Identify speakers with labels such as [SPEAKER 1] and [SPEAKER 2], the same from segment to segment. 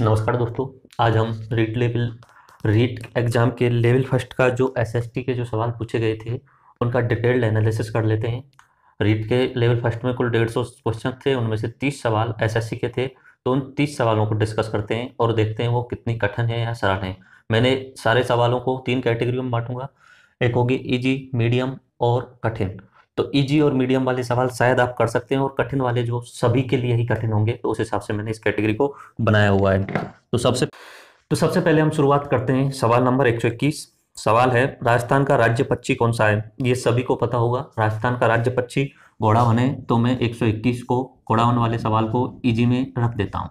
[SPEAKER 1] नमस्कार दोस्तों। आज हम रीट एग्ज़ाम के लेवल फर्स्ट का जो एसएसटी के जो सवाल पूछे गए थे उनका डिटेल्ड एनालिसिस कर लेते हैं। रीट के लेवल फर्स्ट में कुल 150 क्वेश्चन थे, उनमें से 30 सवाल एसएससी के थे। तो उन 30 सवालों को डिस्कस करते हैं और देखते हैं वो कितनी कठिन है या सरल है। मैंने सारे सवालों को 3 कैटेगरी में बांटूंगा। एक होगी इजी, मीडियम और कठिन। तो इजी और मीडियम वाले सवाल शायद आप कर सकते हैं और कठिन वाले जो सभी के लिए ही कठिन होंगे, तो उस हिसाब से मैंने इस कैटेगरी को बनाया हुआ है। तो सबसे तो सबसे पहले हम शुरुआत करते हैं। सवाल नंबर 121। सवाल है, राजस्थान का राज्य पक्षी कौन सा है? ये सभी को पता होगा, राजस्थान का राज्य पक्षी घोड़ावन है। तो मैं 121 को, घोड़ावन वाले सवाल को इजी में रख देता हूँ।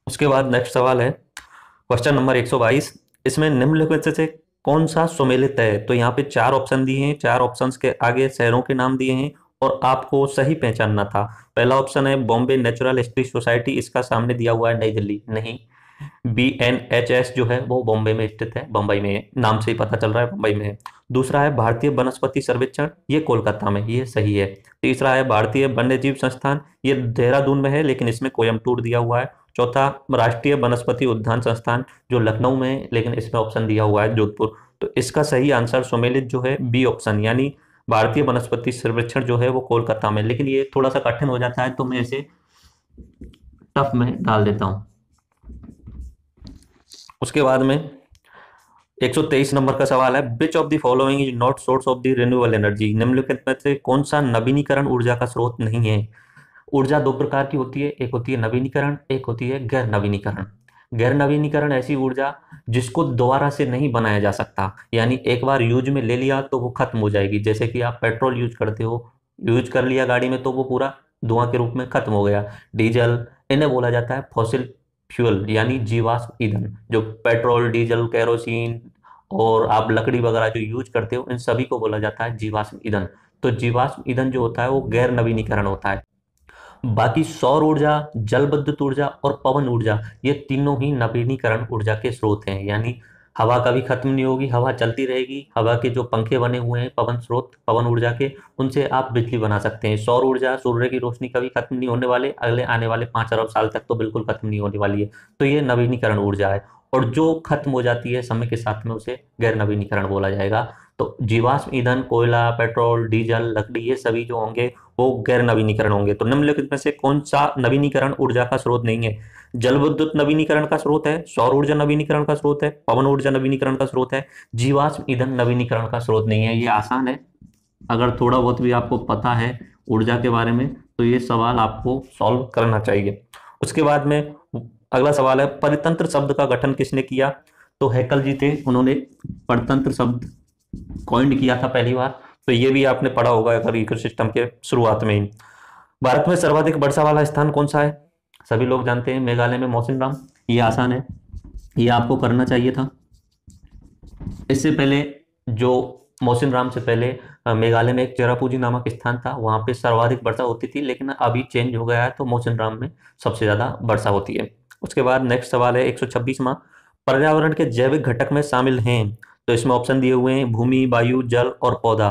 [SPEAKER 1] उसके बाद नेक्स्ट सवाल है क्वेश्चन नंबर 122। इसमें निम्नलिखित में से कौन सा सुमेलित है? तो यहाँ पे 4 ऑप्शन दिए हैं, 4 ऑप्शंस के आगे शहरों के नाम दिए हैं और आपको सही पहचानना था। पहला ऑप्शन है बॉम्बे नेचुरल हिस्ट्री सोसाइटी, इसका सामने दिया हुआ है नई दिल्ली, नहीं। BNHS जो है वो बॉम्बे में स्थित है, बम्बई में है, नाम से ही पता चल रहा है बम्बई में है। दूसरा है भारतीय वनस्पति सर्वेक्षण, ये कोलकाता में, ये सही है। तीसरा है भारतीय वन्यजीव संस्थान, ये देहरादून में है लेकिन इसमें कोयम्बटूर दिया हुआ है। चौथा राष्ट्रीय वनस्पति उद्यान संस्थान जो लखनऊ में है लेकिन इसमें ऑप्शन दिया हुआ है जोधपुर। तो इसका सही आंसर सुमेलित जो है बी ऑप्शन, यानी भारतीय वनस्पति सर्वेक्षण जो है वो कोलकाता में। लेकिन ये थोड़ा सा कठिन हो जाता है तो मैं इसे टफ में डाल देता हूँ। उसके बाद में 123 नंबर का सवाल है, which of the following is not source of the renewable energy? निम्नलिखित में से कौन सा नवीनीकरण ऊर्जा का स्रोत नहीं है? ऊर्जा दो प्रकार की होती है, एक होती है नवीनीकरण, एक होती है गैर नवीनीकरण। गैर नवीनीकरण ऐसी ऊर्जा जिसको दोबारा से नहीं बनाया जा सकता, यानी एक बार यूज में ले लिया तो वो खत्म हो जाएगी। जैसे कि आप पेट्रोल यूज करते हो, यूज कर लिया गाड़ी में तो वो पूरा धुआं के रूप में खत्म हो गया। डीजल, इन्हें बोला जाता है फॉसिल फ्यूल यानी जीवाश्म ईंधन। जो पेट्रोल, डीजल, केरोसिन और आप लकड़ी वगैरह जो यूज करते हो, इन सभी को बोला जाता है जीवाश्म ईंधन। तो जीवाश्म ईंधन जो होता है वो गैर नवीनीकरण होता है। बाकी सौर ऊर्जा, जल विद्युत ऊर्जा और पवन ऊर्जा, ये तीनों ही नवीनीकरण ऊर्जा के स्रोत हैं। यानी हवा कभी खत्म नहीं होगी, हवा चलती रहेगी। हवा के जो पंखे बने हुए हैं पवन स्रोत, पवन ऊर्जा के, उनसे आप बिजली बना सकते हैं। सौर ऊर्जा, सूर्य की रोशनी कभी खत्म नहीं होने वाले, अगले आने वाले 5 अरब साल तक तो बिल्कुल खत्म नहीं होने वाली है। तो ये नवीनीकरण ऊर्जा है। और जो खत्म हो जाती है समय के साथ में उसे गैर नवीनीकरण बोला जाएगा। तो जीवाश्म ईंधन, कोयला, पेट्रोल, डीजल, लकड़ी, ये सभी जो होंगे वो गैर नवीनीकरण होंगे। तो निम्नलिखित में से कौन सा नवीनीकरण ऊर्जा का स्रोत नहीं है? जल विद्युत नवीनीकरण का स्रोत है, सौर ऊर्जा नवीनीकरण का स्रोत है, पवन ऊर्जा नवीनीकरण का स्रोत है, जीवाश्म ईंधन नवीनीकरण का स्रोत नहीं है। ये आसान है, अगर थोड़ा बहुत भी आपको पता है ऊर्जा के बारे में तो ये सवाल आपको सॉल्व करना चाहिए। उसके बाद में अगला सवाल है, परितंत्र शब्द का गठन किसने किया? तो हैकल जी थे, उन्होंने परितंत्र शब्द कॉइंड किया था पहली बार। तो ये भी आपने पढ़ा होगा अगर इकोसिस्टम के शुरुआत में ही। भारत में सर्वाधिक वर्षा वाला स्थान कौन सा है? सभी लोग जानते हैं, मेघालय में मौसिनराम। ये आसान है, ये आपको करना चाहिए था। इससे पहले जो मौसिनराम से पहले मेघालय में एक चेरापूंजी नामक स्थान था, वहां पे सर्वाधिक वर्षा होती थी, लेकिन अभी चेंज हो गया है तो मौसिनराम में सबसे ज्यादा वर्षा होती है। उसके बाद नेक्स्ट सवाल है 126वां, पर्यावरण के जैविक घटक में शामिल हैं। तो इसमें ऑप्शन दिए हुए हैं भूमि, वायु, जल और पौधा।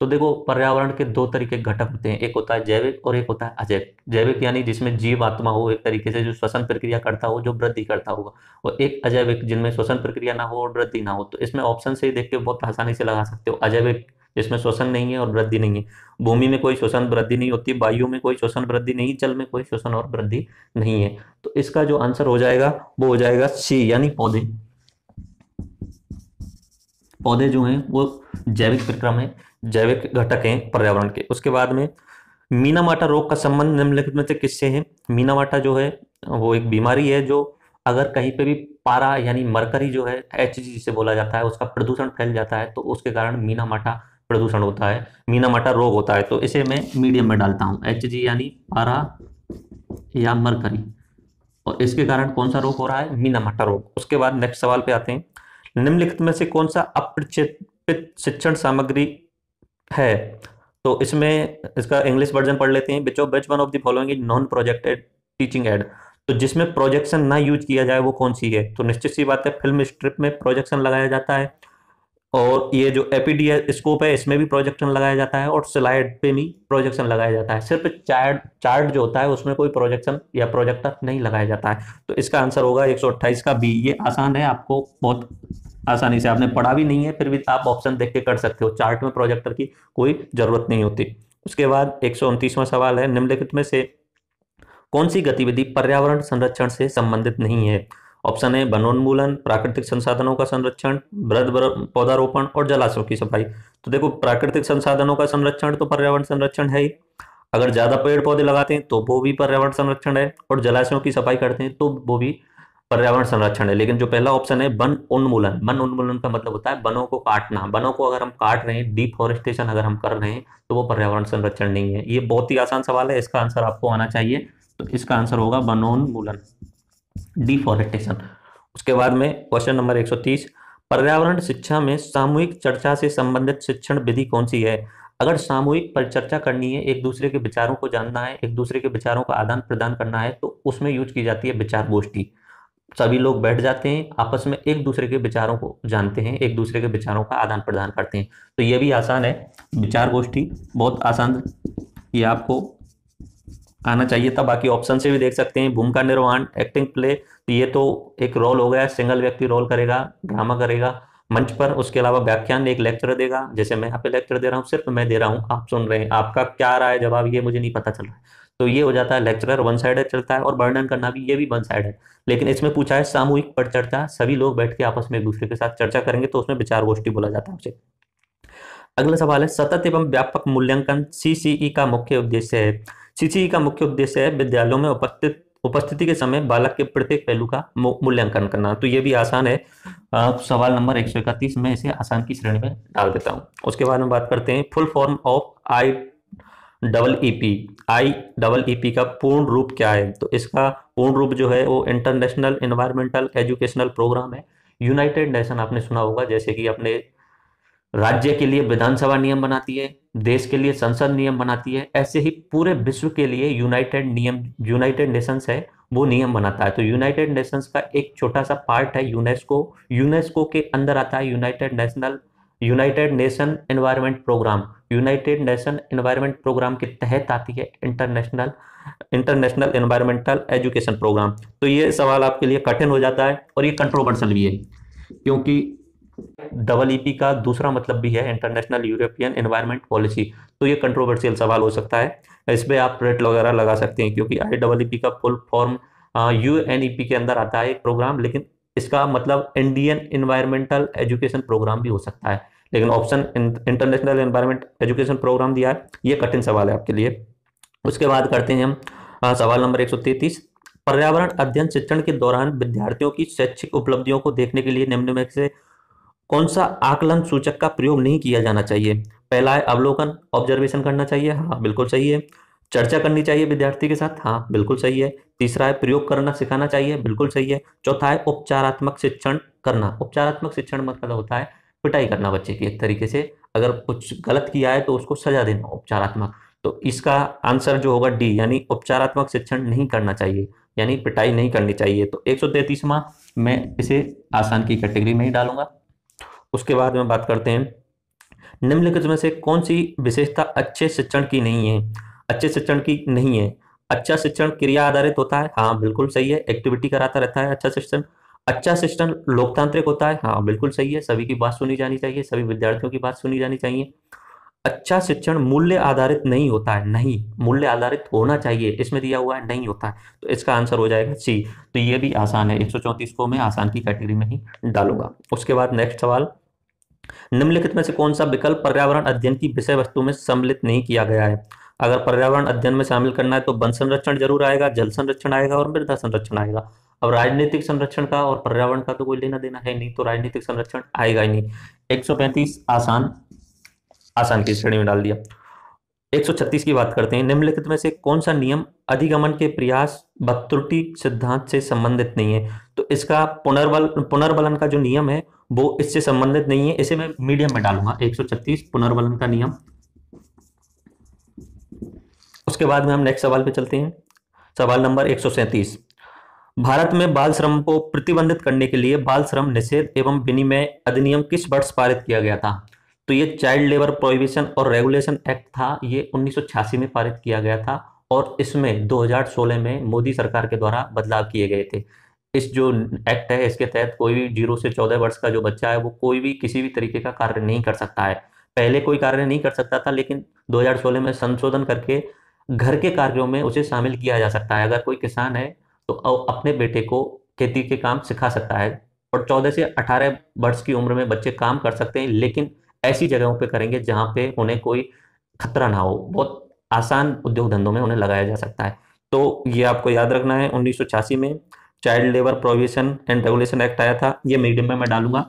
[SPEAKER 1] तो देखो, पर्यावरण के दो तरीके के घटक होते हैं, एक होता है जैविक और एक होता है अजैविक। जैविक यानी जिसमें जीव आत्मा हो, एक तरीके से जो श्वसन प्रक्रिया करता हो, जो वृद्धि करता होगा। और एक अजैविक जिनमें श्वसन प्रक्रिया ना हो और वृद्धि ना हो। तो इसमें ऑप्शन से ही देख के बहुत आसानी से लगा सकते हो, अजैविक जिसमें श्वसन नहीं है और वृद्धि नहीं है। भूमि में कोई श्वसन वृद्धि नहीं होती, वायु में कोई श्वसन वृद्धि नहीं, जल में कोई श्वसन और वृद्धि नहीं है। तो इसका जो आंसर हो जाएगा वो हो जाएगा सी, यानी पौधे। पौधे जो हैं वो जैविक प्रक्रम है, जैविक घटक हैं पर्यावरण के। उसके बाद में मीनामाटा रोग का संबंध निम्नलिखित में से किससे है? मीनामाटा जो है वो एक बीमारी है जो अगर कहीं पे भी पारा यानी मरकरी जो है, Hg जिसे बोला जाता है, उसका प्रदूषण फैल जाता है तो उसके कारण मीनामाटा प्रदूषण होता है, मीनामाटा रोग होता है। तो इसे मैं मीडियम में डालता हूँ, Hg यानी पारा या मरकरी। और इसके कारण कौन सा रोग हो रहा है? मीनामाटा रोग। उसके बाद नेक्स्ट सवाल पे आते हैं, निम्नलिखित में से कौन सा अप्रक्षेपित शिक्षण सामग्री है? तो इसमें इसका इंग्लिश वर्जन पढ़ लेते हैं। Which one of the following is non projected teaching add? तो जिसमें प्रोजेक्शन ना यूज किया जाए वो कौन सी है? तो निश्चित सी बात है, फिल्म स्ट्रिप में प्रोजेक्शन लगाया जाता है और ये जो एपीडी स्कोप है इसमें भी प्रोजेक्शन लगाया जाता है और स्लाइड पे भी प्रोजेक्शन लगाया जाता है। सिर्फ चार्ट चार्ट जो होता है उसमें कोई प्रोजेक्शन या प्रोजेक्टर नहीं लगाया जाता है। तो इसका आंसर होगा 128 का बी। ये आसान है, आपको बहुत आसानी से, आपने पढ़ा भी नहीं है फिर भी आप ऑप्शन देख के कर सकते हो। चार्ट में प्रोजेक्टर की कोई जरूरत नहीं होती। उसके बाद 129वां सवाल है, निम्नलिखित में से कौन सी गतिविधि पर्यावरण संरक्षण से संबंधित नहीं है? ऑप्शन है वनोन्मूलन, प्राकृतिक संसाधनों का संरक्षण, वृक्ष पौधारोपण और जलाशयों की सफाई। तो देखो, प्राकृतिक संसाधनों का संरक्षण तो पर्यावरण संरक्षण है ही, अगर ज्यादा पेड़ पौधे लगाते हैं तो वो भी पर्यावरण संरक्षण है, और जलाशयों की सफाई करते हैं तो वो भी पर्यावरण संरक्षण है। लेकिन जो पहला ऑप्शन है वन उन्मूलन, वन उन्मूलन का मतलब होता है वनों को काटना। वनों को अगर हम काट रहे हैं, डिफॉरेस्टेशन अगर हम कर रहे हैं, तो वो पर्यावरण संरक्षण नहीं है। ये बहुत ही आसान सवाल है, इसका आंसर आपको आना चाहिए। तो इसका आंसर होगा वनोन्मूलन, डिफॉरेस्टेशन। उसके बाद में क्वेश्चन नंबर 130, पर्यावरण शिक्षा में सामूहिक चर्चा से संबंधित शिक्षण विधि कौन सी है? अगर सामूहिक परिचर्चा करनी है, एक दूसरे के विचारों को जानना है, एक दूसरे के विचारों का आदान प्रदान करना है, तो उसमें यूज की जाती है विचार गोष्ठी। सभी लोग बैठ जाते हैं, आपस में एक दूसरे के विचारों को जानते हैं, एक दूसरे के विचारों का आदान प्रदान करते हैं। तो ये भी आसान है, विचार गोष्ठी बहुत आसान, ये आपको आना चाहिए था। बाकी ऑप्शन से भी देख सकते हैं, भूमिका निर्वहन, एक्टिंग प्ले, तो ये तो एक रोल हो गया, सिंगल व्यक्ति रोल करेगा, ड्रामा करेगा मंच पर। उसके अलावा व्याख्यान, एक लेक्चर देगा, जैसे मैं यहाँ पे लेक्चर दे रहा हूँ, सिर्फ मैं दे रहा हूँ, आप सुन रहे हैं, आपका क्या आ रहा है जवाब ये मुझे नहीं पता चल रहा है, तो ये हो जाता है लेक्चरर, वन साइडेड चलता है। और वर्णन करना भी, ये भी वन साइड है। लेकिन इसमें पूछा है सामूहिक परिचर्चा, सभी लोग बैठ के आपस में एक दूसरे के साथ चर्चा करेंगे, तो उसमें विचार गोष्ठी बोला जाता है उसे। अगला सवाल है, सतत एवं व्यापक मूल्यांकन सीसीई का मुख्य उद्देश्य है। सीसीई का मुख्य उद्देश्य है विद्यालयों में उपस्थिति के समय बालक के प्रत्येक पहलू का मूल्यांकन करना। तो ये भी आसान है। सवाल नंबर 131 में इसे आसान की श्रेणी में डाल देता हूं। उसके बाद में बात करते हैं फुल फॉर्म ऑफ IEEP का पूर्ण रूप क्या है? तो इसका पूर्ण रूप जो है वो इंटरनेशनल एनवायरमेंटल एजुकेशनल प्रोग्राम है। यूनाइटेड नेशन आपने सुना होगा, जैसे कि अपने राज्य के लिए विधानसभा नियम बनाती है, देश के लिए संसद नियम बनाती है, ऐसे ही पूरे विश्व के लिए यूनाइटेड नेशंस है, वो नियम बनाता है। तो यूनाइटेड नेशंस का एक छोटा सा पार्ट है यूनेस्को। यूनेस्को के अंदर आता है United Nation Environment Programme. United Nation Environment Programme के तहत आती है इंटरनेशनल एनवायरमेंटल एजुकेशन प्रोग्राम। तो ये सवाल आपके लिए कठिन हो जाता है और ये कंट्रोवर्शियल भी है, क्योंकि EEP का दूसरा मतलब भी है इंटरनेशनल यूरोपियन एनवायरनमेंट पॉलिसी। तो ये कंट्रोवर्शियल सवाल हो सकता है, इस पे आप रेट वगैरह लगा सकते हैं, क्योंकि IEEP का फुल फॉर्म UNEP के अंदर आता है एक प्रोग्राम, लेकिन इसका मतलब इंडियन एनवायरमेंटल एजुकेशन प्रोग्राम भी हो सकता है। लेकिन option International Environment Education Programme दिया है, ये कठिन सवाल है आपके लिए। उसके बाद करते हैं हम सवाल नंबर 133, पर्यावरण अध्ययन शिक्षण के दौरान विद्यार्थियों की शैक्षिक उपलब्धियों को देखने के लिए निम्न में से कौन सा आकलन सूचक का प्रयोग नहीं किया जाना चाहिए? पहला है अवलोकन, ऑब्जर्वेशन करना चाहिए, हाँ बिल्कुल सही है। चर्चा करनी चाहिए विद्यार्थी के साथ, हाँ बिल्कुल सही है। तीसरा है प्रयोग करना सिखाना चाहिए, बिल्कुल सही है। चौथा है उपचारात्मक शिक्षण करना। उपचारात्मक शिक्षण मतलब होता है पिटाई करना बच्चे की, एक तरीके से अगर कुछ गलत किया है तो उसको सजा देना, उपचारात्मक। तो इसका आंसर जो होगा डी, यानी उपचारात्मक शिक्षण नहीं करना चाहिए, यानी पिटाई नहीं करनी चाहिए। तो 133वां मैं इसे आसान की कैटेगरी में ही डालूंगा। उसके बाद में बात करते हैं, निम्नलिखित में से कौन सी विशेषता अच्छे शिक्षण की नहीं है? अच्छे शिक्षण की नहीं है। अच्छा शिक्षण क्रिया आधारित होता है, हाँ बिल्कुल सही है, एक्टिविटी कराता रहता है अच्छा शिक्षण। अच्छा शिक्षण लोकतांत्रिक होता है, हाँ बिल्कुल सही है, सभी की बात सुनी जानी चाहिए, सभी विद्यार्थियों की बात सुनी जानी चाहिए। अच्छा शिक्षण मूल्य आधारित नहीं होता है, नहीं, मूल्य आधारित होना चाहिए, इसमें दिया हुआ है नहीं होता है, तो इसका आंसर हो जाएगा सी। तो ये भी आसान है, 134 को मैं आसान की कैटेगरी में ही डालूंगा। उसके बाद नेक्स्ट सवाल, निम्नलिखित में से कौन सा विकल्प पर्यावरण अध्ययन की विषय वस्तु में सम्मिलित नहीं किया गया है? अगर पर्यावरण अध्ययन में शामिल करना है तो वन संरक्षण जरूर आएगा, जल संरक्षण आएगा और मृदा संरक्षण आएगा। अब राजनीतिक संरक्षण का और पर्यावरण का तो कोई लेना देना है नहीं, तो राजनीतिक संरक्षण आएगा ही नहीं। 135 आसान की श्रेणी में डाल दिया। 136 की बात करते हैं, निम्नलिखित में से कौन सा नियम अधिगमन के प्रयास व त्रुटि सिद्धांत से संबंधित नहीं है? तो इसका पुनर्बलन का जो नियम है वो इससे संबंधित नहीं है, इसे मैं मीडियम में डालूंगा। 136 पुनर्बलन का नियम। उसके बाद में हम नेक्स्ट सवाल पे चलते हैं, सवाल नंबर 137, भारत में बाल श्रम को प्रतिबंधित करने के लिए बाल श्रम निषेध एवं विनिमय अधिनियम किस वर्ष पारित किया गया था? तो ये चाइल्ड लेबर प्रोहिबिशन और रेगुलेशन एक्ट था, ये 1986 में पारित किया गया था और इसमें 2016 में मोदी सरकार के द्वारा बदलाव किए गए थे। इस जो एक्ट है इसके तहत कोई भी 0 से 14 वर्ष का जो बच्चा है वो कोई भी किसी भी तरीके का कार्य नहीं कर सकता है। पहले कोई कार्य नहीं कर सकता था, लेकिन 2016 में संशोधन करके घर के कार्यों में उसे शामिल किया जा सकता है। अगर कोई किसान है तो अपने बेटे को खेती के काम सिखा सकता है और 14 से 18 वर्ष की उम्र में बच्चे काम कर सकते हैं, लेकिन ऐसी जगहों पे करेंगे जहां पे उन्हें कोई खतरा ना हो। बहुत आसान उद्योग धंधों में उन्हें लगाया जा सकता है। तो ये आपको याद रखना है, 1986 में child labour prohibition and regulation act आया था। ये मीडियम में मैं डालूंगा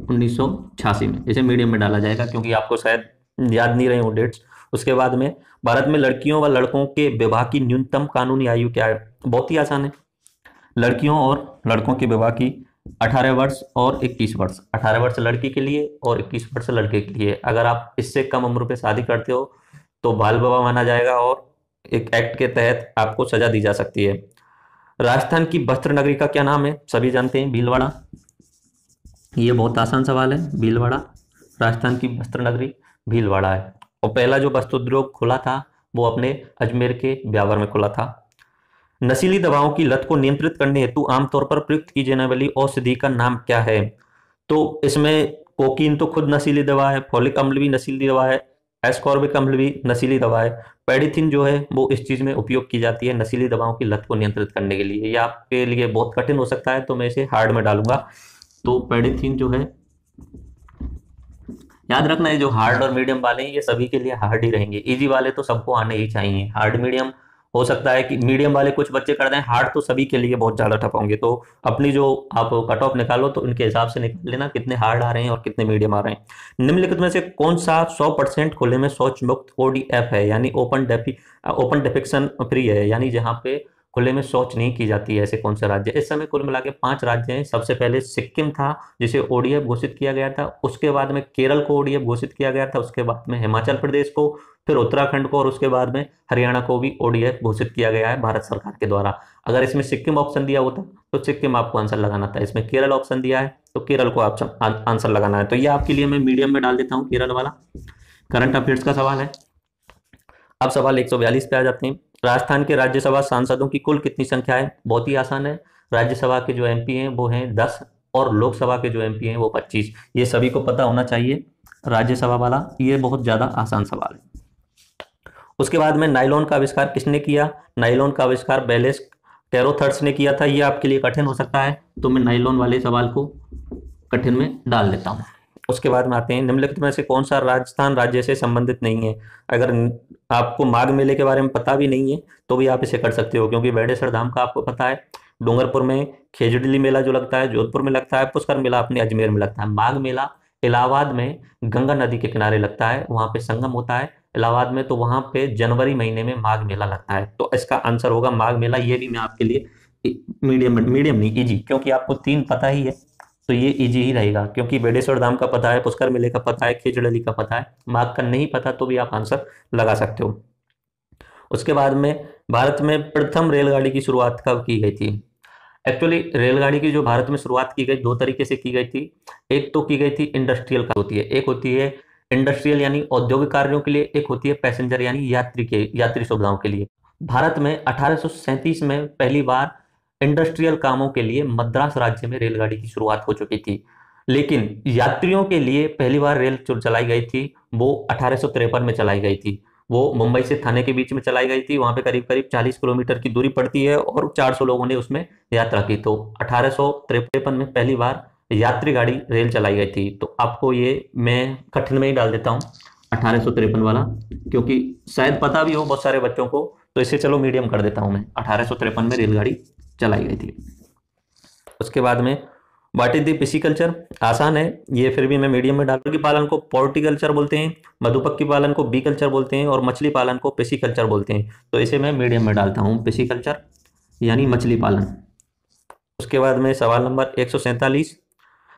[SPEAKER 1] 1986 में, इसे मीडियम में डाला जाएगा क्योंकि आपको शायद याद नहीं रहे हो डेट्स। उसके बाद में भारत में लड़कियों व लड़कों के विवाह की न्यूनतम कानूनी आयु क्या है? बहुत ही आसान है, लड़कियों और लड़कों के विवाह की 18 वर्ष और 21 वर्ष। 18 वर्ष लड़की के लिए और 21 वर्ष लड़के के लिए। अगर आप इससे कम उम्र पे शादी करते हो तो बाल विवाह माना जाएगा और एक एक्ट के तहत आपको सजा दी जा सकती है। राजस्थान की वस्त्र नगरी का क्या नाम है? सभी जानते हैं, भीलवाड़ा। ये बहुत आसान सवाल है, भीलवाड़ा। राजस्थान की वस्त्र नगरी भीलवाड़ा है। और पहला जो वस्त्र उद्योग खुला था वो अपने अजमेर के ब्यावर में खुला था। नशीली दवाओं की लत को नियंत्रित करने हेतु आमतौर पर प्रयुक्त की जाने वाली औषधि का नाम क्या है? तो इसमें कोकीन तो खुद नशीली दवा है, फॉलिक अम्ल भी नशीली दवा है, एस्कॉर्बिक अम्ल भी नशीली दवा है, पेडिथिन जो है वो इस चीज में उपयोग की जाती है नशीली दवाओं की लत को नियंत्रित करने के लिए। ये आपके लिए बहुत कठिन हो सकता है तो मैं इसे हार्ड में डालूंगा। तो पेडिथिन जो है, याद रखना है जो हार्ड और मीडियम वाले हैं ये सभी के लिए हार्ड ही रहेंगे। इजी वाले तो सबको आने ही चाहिए। हार्ड मीडियम हो सकता है कि मीडियम वाले कुछ बच्चे कर दें, हार्ड तो सभी के लिए बहुत ज्यादा टफ होंगे। तो अपनी जो आप कट ऑफ निकालो तो उनके हिसाब से निकाल लेना कितने हार्ड आ रहे हैं और कितने मीडियम आ रहे हैं। निम्नलिखित में से कौन सा 100% खुले में शौच मुक्त ODF है, यानी ओपन डेफिक्शन फ्री है, यानी जहां पे खुले में शौच नहीं की जाती है? ऐसे कौन से राज्य? इस समय कुल मिला के 5 राज्य हैं। सबसे पहले सिक्किम था जिसे ODF घोषित किया गया था, उसके बाद में केरल को ODF घोषित किया गया था, उसके बाद में हिमाचल प्रदेश को, फिर उत्तराखंड को और उसके बाद में हरियाणा को भी ODF घोषित किया गया है भारत सरकार के द्वारा। अगर इसमें सिक्किम ऑप्शन दिया होता तो सिक्किम आपको आंसर लगाना था, इसमें केरल ऑप्शन दिया है तो केरल को आंसर लगाना है। तो ये आपके लिए मैं मीडियम में डाल देता हूँ, केरल वाला। करंट अफेयर्स का सवाल है। अब सवाल 142 पे आ जाते हैं। राजस्थान के राज्यसभा सांसदों की कुल कितनी संख्या है? बहुत ही आसान है, राज्यसभा के जो MP हैं वो हैं 10 और लोकसभा के जो MP हैं वो 25। ये सभी को पता होना चाहिए, राज्यसभा वाला ये बहुत ज्यादा आसान सवाल है। उसके बाद में नाइलॉन का आविष्कार किसने किया? नाइलॉन का आविष्कार बेलेस कैरोथर्स ने किया था। ये आपके लिए कठिन हो सकता है तो मैं नाइलॉन वाले सवाल को कठिन में डाल देता हूँ। उसके बाद में आते हैं, निम्नलिखित में से कौन सा राजस्थान राज्य से संबंधित नहीं है? अगर आपको माघ मेले के बारे में पता भी नहीं है तो भी आप इसे कर सकते हो, क्योंकि बेड़ेसर धाम का आपको पता है, डूंगरपुर में खेजड़ली मेला जो लगता है जोधपुर में लगता है, पुष्कर मेला अपने अजमेर में लगता है, माघ मेला इलाहाबाद में गंगा नदी के किनारे लगता है, वहां पे संगम होता है इलाहाबाद में, तो वहां पे जनवरी महीने में माघ मेला लगता है। तो इसका आंसर होगा माघ मेला। ये भी मैं आपके लिए मीडियम नहीं इजी, क्योंकि आपको 3 पता ही है तो ये इजी ही रहेगा, क्योंकि बेड़ेश्वर धाम का पता है, पुष्कर मेले का पता है, खेजड़ली का पता है, माघ का नहीं पता तो भी आप आंसर लगा सकते हो। उसके बाद में भारत में प्रथम रेलगाड़ी की शुरुआत कब की गई थी? एक्चुअली रेलगाड़ी की जो भारत में शुरुआत की गई 2 तरीके से की गई थी। एक तो की गई थी इंडस्ट्रियल का होती है, एक होती है इंडस्ट्रियल यानी औद्योगिक कार्यों के लिए, एक होती है पैसेंजर यानी यात्री सुविधाओं के लिए। भारत में 1837 में पहली बार इंडस्ट्रियल कामों के लिए मद्रास राज्य में रेलगाड़ी की शुरुआत हो चुकी थी, लेकिन यात्रियों के लिए पहली बार रेल चलाई गई थी वो 1853 में चलाई गई थी। वो मुंबई से थाने के बीच में चलाई गई थी, वहां पे करीब करीब 40 किलोमीटर की दूरी पड़ती है और 400 लोगों ने उसमें यात्रा की। तो 1853 में पहली बार यात्री गाड़ी रेल चलाई गई थी। तो आपको ये मैं कठिन में ही डाल देता हूँ 1853 वाला, क्योंकि शायद पता भी हो बहुत सारे बच्चों को, तो इसे चलो मीडियम कर देता हूं मैं। 1853 में रेलगाड़ी चलाई गई थी। उसके बाद में व्हाट इज द पिसीकल्चर? आसान है ये, फिर भी मैं मीडियम में डाल। मुर्गी पालन को पोर्टिकल्चर बोलते हैं, मधुपक्की पालन को बी कल्चर बोलते हैं और मछली पालन को पिसीकल्चर बोलते हैं। तो इसे मैं मीडियम में डालता हूँ, पिसीकल्चर यानी मछली पालन। उसके बाद में सवाल नंबर 147,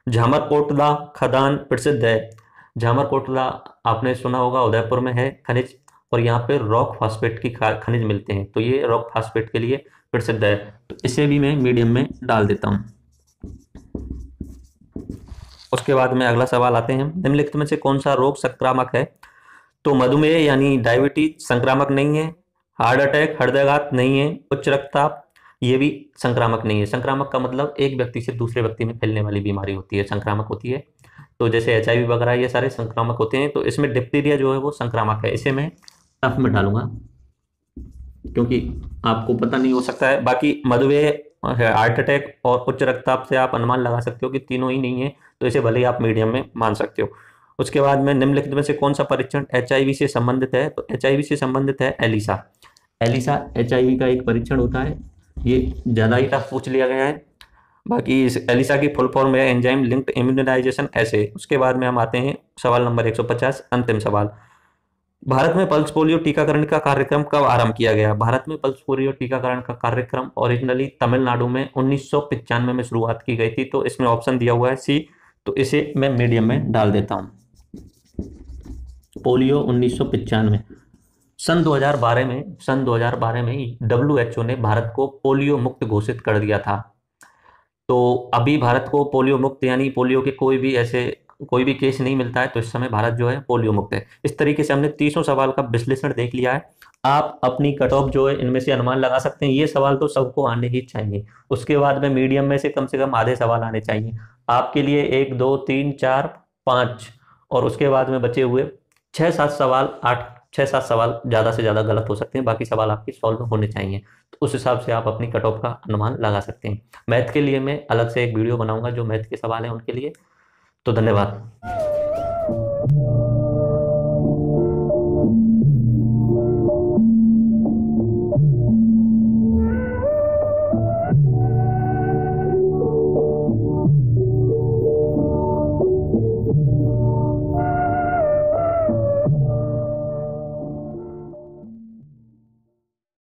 [SPEAKER 1] झामरकोटला खदान प्रसिद्ध है। झामरकोटला आपने सुना होगा, उदयपुर में है खनिज, और यहाँ पे रॉक फास्फेट की खनिज मिलते हैं, तो ये रॉक फास्फेट के लिए प्रसिद्ध है, तो इसे भी मैं मीडियम में डाल देता हूँ। उसके बाद में अगला सवाल आते हैं, निम्नलिखित में से कौन सा रोग संक्रामक है? तो मधुमेह यानी डायबिटीज संक्रामक नहीं है, हार्ट अटैक हृदयाघात नहीं है, उच्च रक्तचाप ये भी संक्रामक नहीं है। संक्रामक का मतलब एक व्यक्ति से दूसरे व्यक्ति में फैलने वाली बीमारी होती है, संक्रामक होती है। तो जैसे HIV वगैरह ये सारे संक्रामक होते हैं, तो इसमें डिप्थीरिया जो है वो संक्रामक है। इसे मैं टफ में डालूंगा क्योंकि आपको पता नहीं हो सकता है। बाकी मधुमेह, हार्ट अटैक और उच्च रक्तचाप से आप अनुमान लगा सकते हो कि तीनों ही नहीं है, तो इसे भले ही आप मीडियम में मान सकते हो। उसके बाद में निम्नलिखित में से कौन सा परीक्षण HIV से संबंधित है? तो HIV से संबंधित है एलिसा। एलिसा HIV का एक परीक्षण होता है, ये ज़्यादा ही टफ पूछ लिया गया है। बाकी इस एलिसा की फुल फॉर्म है एंजाइम लिंक्ड इम्यूनाइजेशन एसे। उसके बाद में हम आते हैं सवाल नंबर 150, अंतिम सवाल। भारत में पल्स पोलियो टीकाकरण का कार्यक्रम कब आरंभ किया गया? भारत में पल्स पोलियो टीकाकरण का कार्यक्रम ओरिजिनली तमिलनाडु में 1995 में शुरुआत की गई थी, तो इसमें ऑप्शन दिया हुआ है सी, तो इसे मैं मीडियम में डाल देता हूं। पोलियो 1995 सन 2012 में WHO ने भारत को पोलियो मुक्त घोषित कर दिया था। तो अभी भारत को पोलियो मुक्त यानी पोलियो के कोई भी केस नहीं मिलता है, तो इस समय भारत जो है पोलियो मुक्त है। इस तरीके से हमने 300 सवाल का विश्लेषण देख लिया है। आप अपनी कट ऑफ जो है इनमें से अनुमान लगा सकते हैं। ये सवाल तो सबको आने ही चाहिए। उसके बाद में मीडियम में से कम आधे सवाल आने चाहिए आपके लिए। 1 2 3 4 5 और उसके बाद में बचे हुए 6-7 सवाल, 6-7 सवाल ज़्यादा से ज़्यादा गलत हो सकते हैं, बाकी सवाल आपके सॉल्व होने चाहिए। तो उस हिसाब से आप अपनी कट ऑफ का अनुमान लगा सकते हैं। मैथ के लिए मैं अलग से एक वीडियो बनाऊंगा जो मैथ के सवाल हैं उनके लिए। तो धन्यवाद।